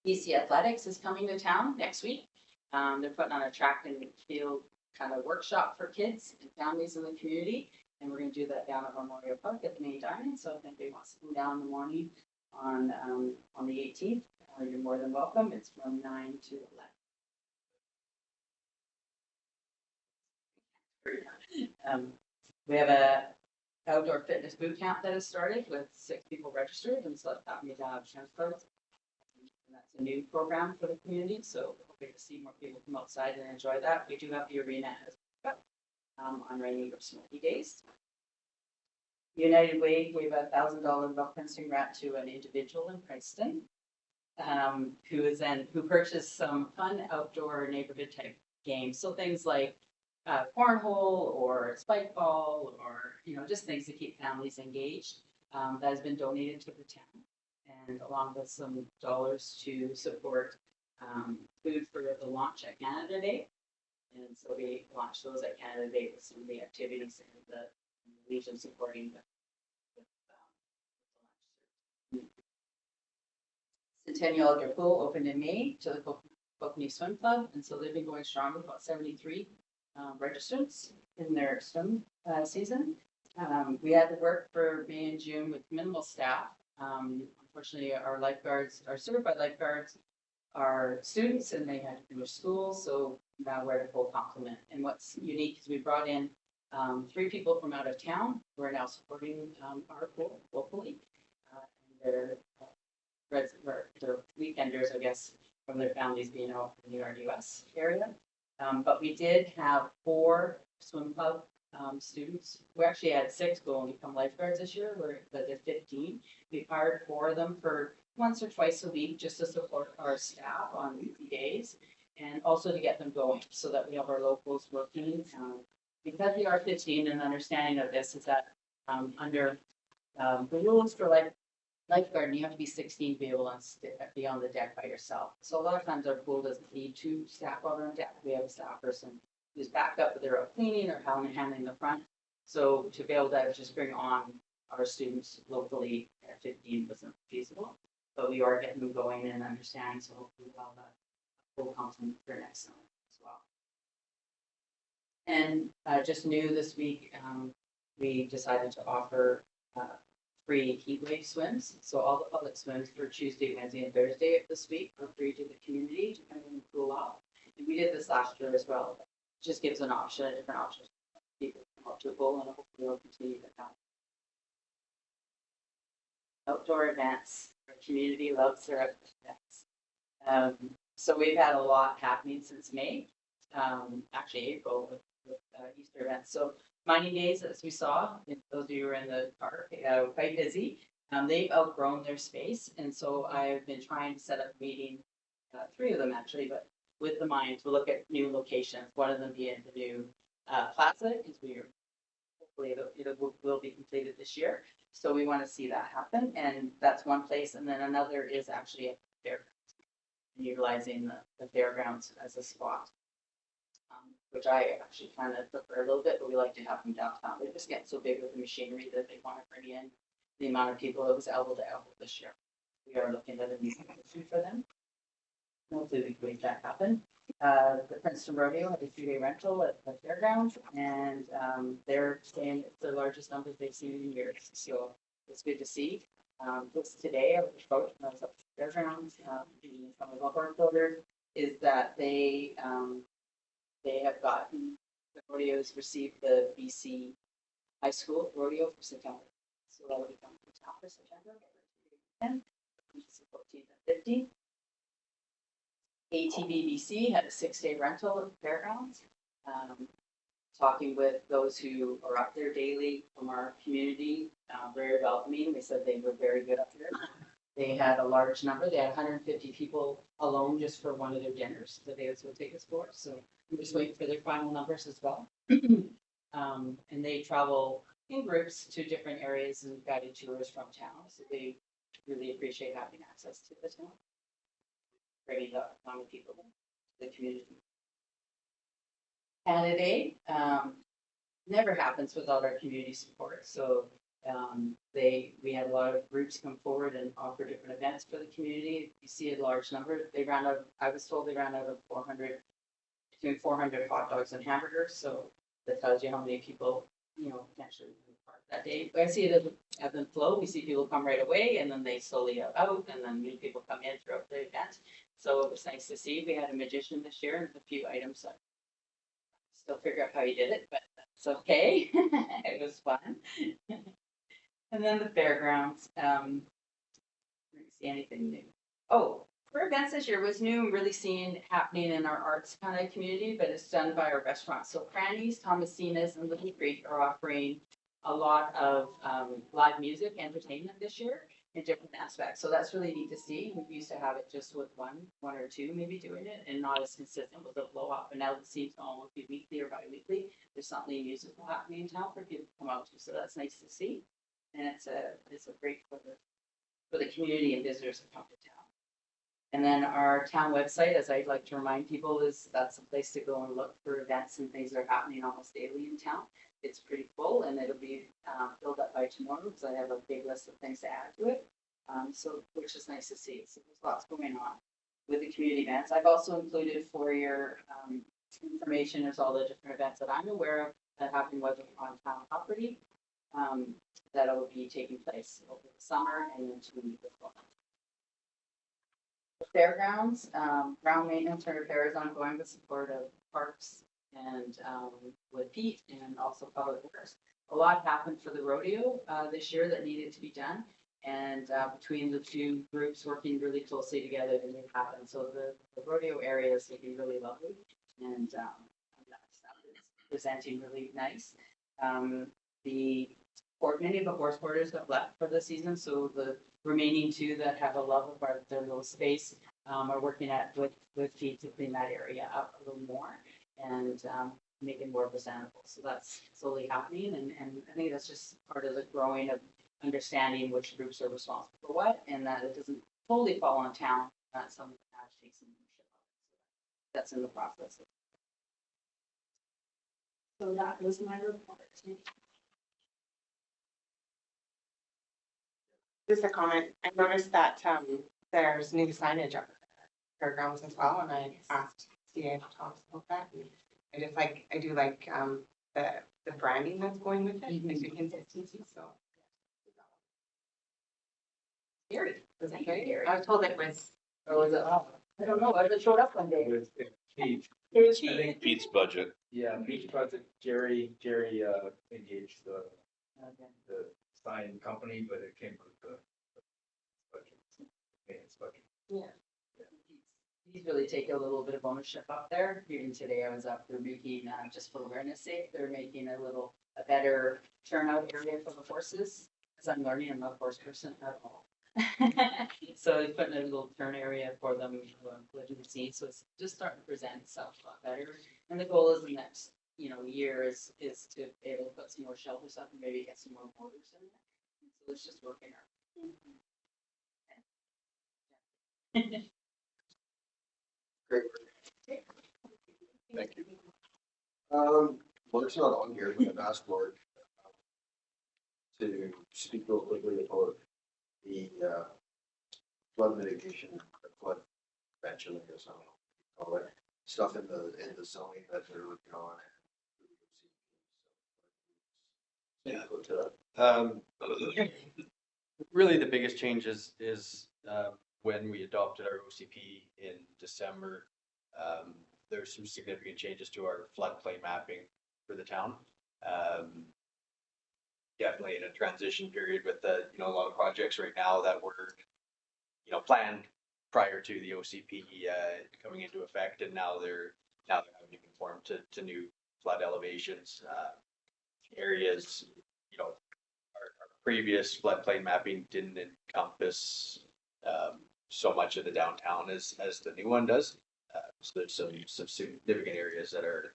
BC Athletics is coming to town next week. They're putting on a track and field kind of workshop for kids and families in the community, and we're going to do that down at Memorial Park at the main dining. So if anybody wants to come down in the morning on the 18th, you're more than welcome. It's from 9 to 11. We have a outdoor fitness boot camp that has started with 6 people registered, and so that's happening down at Chancellor's. And that's a new program for the community, so hoping to see more people come outside and enjoy that. We do have the arena as well on rainy or smoky days. United Way gave a $1,000 Princeton grant to an individual in Princeton who purchased some fun outdoor neighborhood type games. So things like cornhole or spike ball, or just things to keep families engaged. That has been donated to the town, and along with some dollars to support food for the launch at Canada Day. And so we launched those at Canada Day with some of the activities and the Legion supporting the launch. The 10-year pool opened in May to the Kokanee Swim Club, and so they've been going strong with about 73 registrants in their swim season. We had to work for May and June with minimal staff. Unfortunately, our lifeguards, our certified lifeguards, are students and they had to finish school, so now we're at a full complement. And what's unique is we brought in 3 people from out of town who are now supporting our pool locally. They're weekenders, I guess, from their families being out in the RDS area. But we did have 4 swim club students. We actually had 6 go and become lifeguards this year. But they're 15. We hired 4 of them for once or twice a week just to support our staff on busy days and also to get them going so that we have our locals working. Because we are 15, and understanding of this is that under the rules for lifeguard, you have to be 16 to be able to be on the deck by yourself. So a lot of times our pool doesn't need 2 staff out on deck. We have a staff person who's backed up, they're out cleaning or handling the front. So to be able to just bring on our students locally at 15 wasn't feasible, but we are getting them going and understanding. So hopefully we'll have a full complement for next summer as well. And just new this week, we decided to offer free heat wave swims. So all the public swims for Tuesday, Wednesday, and Thursday of this week are free to the community to come in and cool off. And we did this last year as well. It just gives an option, a different option. People come up to a pool, and hopefully we'll continue to have outdoor events. Our community loves their outdoor events. So we've had a lot happening since May, actually April with Easter events. So mining days, as we saw, if those of you who were in the park, quite busy. They've outgrown their space, and so I've been trying to set up a meeting, 3 of them actually, but with the mines, we'll look at new locations. One of them being the new plaza, because hopefully it will be completed this year. So we want to see that happen, and that's one place. And then another is actually at the fairgrounds, utilizing the fairgrounds as a spot. Which I actually kind of prefer a little bit, but we like to have them downtown. They're just getting so big with the machinery that they want to bring in the amount of people that was elbow to elbow this year. We are looking at a new solution for them. Hopefully we can make that happen. The Princeton Rodeo had a 3-day rental at the fairgrounds, and they're saying it's the largest numbers they've seen in years. So it's good to see. This today, I was approached when I was up at the fairgrounds, some of the horse builders, is that they have gotten, the rodeos received the BC High School rodeo for September. So that will be coming to town for September, which is the 14th and 15th. ATVBC had a 6-day rental at the fairgrounds. Talking with those who are up there daily from our community, very welcoming. They said they were very good up there. They had a large number. They had 150 people alone just for one of their dinners that they would take us for. So I'm just waiting for their final numbers as well. And they travel in groups to different areas and guided tours from town. So they really appreciate having access to the town. Bringing the amount of people to the community. Canada Day never happens without our community support. So we had a lot of groups come forward and offer different events for the community. You see a large number. They ran out. I was told they ran out of between 400 hot dogs and hamburgers. So that tells you how many people, potentially part that day. I see it as ebb and flow. We see people come right away, and then they slowly out, and then new people come in throughout the event. So it was nice to see. We had a magician this year and a few items that still figure out how he did it, but that's okay. It was fun. And then the fairgrounds. Didn't see anything new. Oh, for events this year was new. I'm really seeing happening in our arts kind of community, but it's done by our restaurants. So Cranny's, Thomasina's, and Little Creek are offering a lot of live music entertainment this year in different aspects. So that's really neat to see. We used to have it just with one or two maybe doing it, and not as consistent with the blow up. And now it seems to almost be weekly or bi-weekly. There's something musical happening in town for people to come out to. So that's nice to see. And it's a great for the community and visitors that come to town. And then our town website, as I'd like to remind people, that's a place to go and look for events and things that are happening almost daily in town. It's pretty full, and it'll be filled up by tomorrow because I have a big list of things to add to it. So, which is nice to see. So there's lots going on with the community events. I've also included for your information is all the different events that I'm aware of that happen whether on town property that'll be taking place over the summer and into the fall. The fairgrounds, ground maintenance and repair is ongoing with support of parks and with Pete and also public works. A lot happened for the rodeo this year that needed to be done. And between the two groups working really closely together to make it happen. So the rodeo area is looking really lovely and that stuff is presenting really nice. Many of the horse boarders have left for the season, so the remaining two that have a love of their little space are working with Pete to clean that area up a little more and make it more presentable. So that's slowly happening, and I think that's just part of the growing of understanding which groups are responsible for what, and that it doesn't totally fall on town. That's something that has to take some leadership on. That's in the process. So that was my report. Just a comment, I noticed that there's new signage up at the fairgrounds as well, and I asked CA to talk about that. And I do like the branding that's going with it, like the consistency, so. Gary, was it Gary? I was told it was. Or was it, I don't know, I showed up one day. With Pete, It was I think, Pete's budget. yeah, Pete's project, Jerry engaged the sign company, but it came with the budget, maintenance budget. Yeah. He's really taken a little bit of ownership up there. Even today I was up, they're making, just for awareness sake, they're making a better turnout area for the horses. Cause I'm learning, I'm not a horse person at all. So he's putting a little turn area for them, collision seats, so it's just starting to present itself a lot better. And the goal is the next, year is to be able to put some more shelters up and maybe get some more borders in there. So it's just working out. Great. Thank you. Well, it's not on here, but I've asked Lord to speak real quickly about the flood mitigation, flood prevention, I guess, I don't know what you call it, stuff in the zoning that they're working on. Yeah, go to that. Really, the biggest change is when we adopted our OCP in December. There's some significant changes to our floodplain mapping for the town. Definitely in a transition period with a lot of projects right now that were planned prior to the OCP coming into effect, and now they're having to conform to new flood elevations. Areas, our previous floodplain mapping didn't encompass so much of the downtown as the new one does. So there's some significant areas that are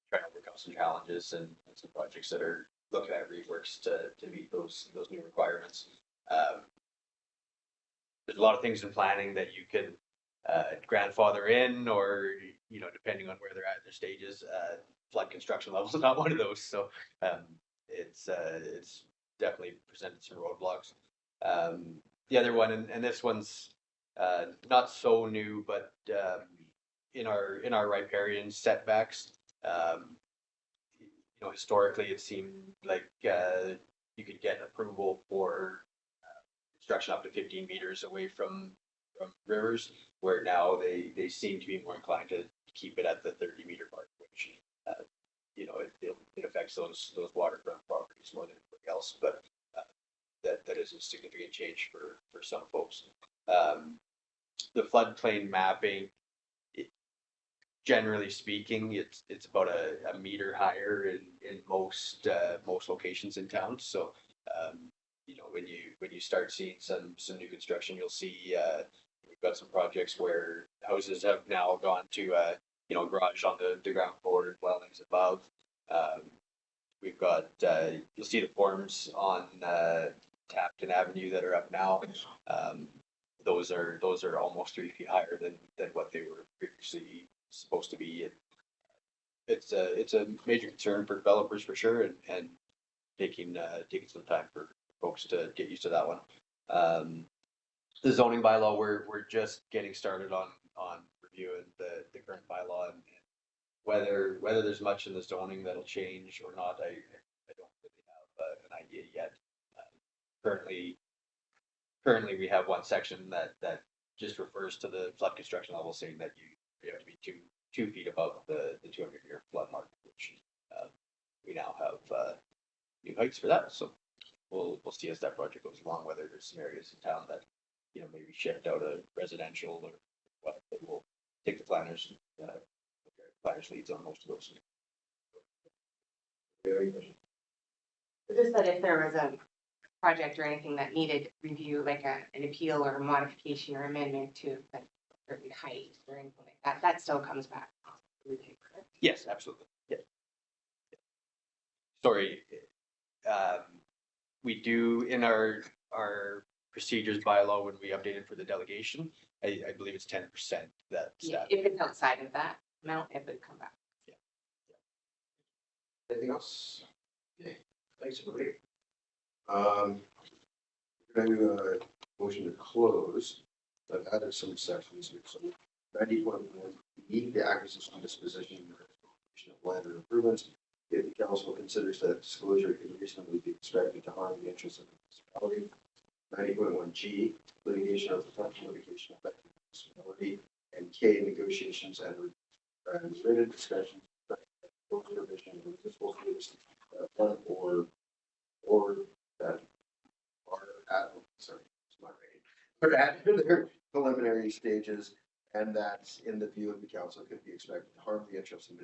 trying to overcome some challenges and some projects that are looking at reworks to meet those new requirements. There's a lot of things in planning that you can grandfather in, or depending on where they're at in their stages. Flood construction level is not one of those, so it's definitely presented some roadblocks. The other one, and this one's not so new, but in our riparian setbacks, historically it seemed like you could get approval for construction up to 15 meters away from rivers, where now they seem to be more inclined to keep it at the 30-meter mark, which it affects those waterfront properties more than anything else, but that is a significant change for some folks. The floodplain mapping, generally speaking, it's about a meter higher in most locations in town. So when you start seeing some new construction, you'll see we've got some projects where houses have now gone to garage on the ground floor and dwellings above. We've got you'll see the forms on Tapton Avenue that are up now. Those are almost 3 feet higher than what they were previously supposed to be. It's a major concern for developers for sure, and taking some time for folks to get used to that one. The zoning bylaw, we're just getting started on reviewing the current bylaw and whether there's much in the zoning that'll change or not, I don't really have an idea yet. Currently we have one section that just refers to the flood construction level, saying that you have to be 2 feet above the 200-year flood mark, which we now have new heights for that. So we'll see as that project goes along, whether there's some areas in town that, maybe shift out of residential or what, but we'll take the planners leads on most of those. Just that if there was a project or anything that needed review, like an appeal or a modification or amendment to the certain height or anything like that, that still comes back. Yes, absolutely. Yeah. Sorry. We do in our procedures bylaw, when we updated for the delegation, I believe it's 10% that Yeah, staff. if it's outside of that amount, it would come back. Anything else? Okay, thanks, everybody. We're gonna do a motion to close. I've added some sections here. So 90.1, the acquisition, disposition, and of land or improvements. If the council considers that disclosure could reasonably be expected to harm the interests of the municipality. 90.1G, litigation or potential litigation affecting the municipality. And K, negotiations and related discussions. Provision of municipal fees, one or that are at, sorry, it's not right. Are at their preliminary stages, and that in the view of the council could be expected to harm the interests of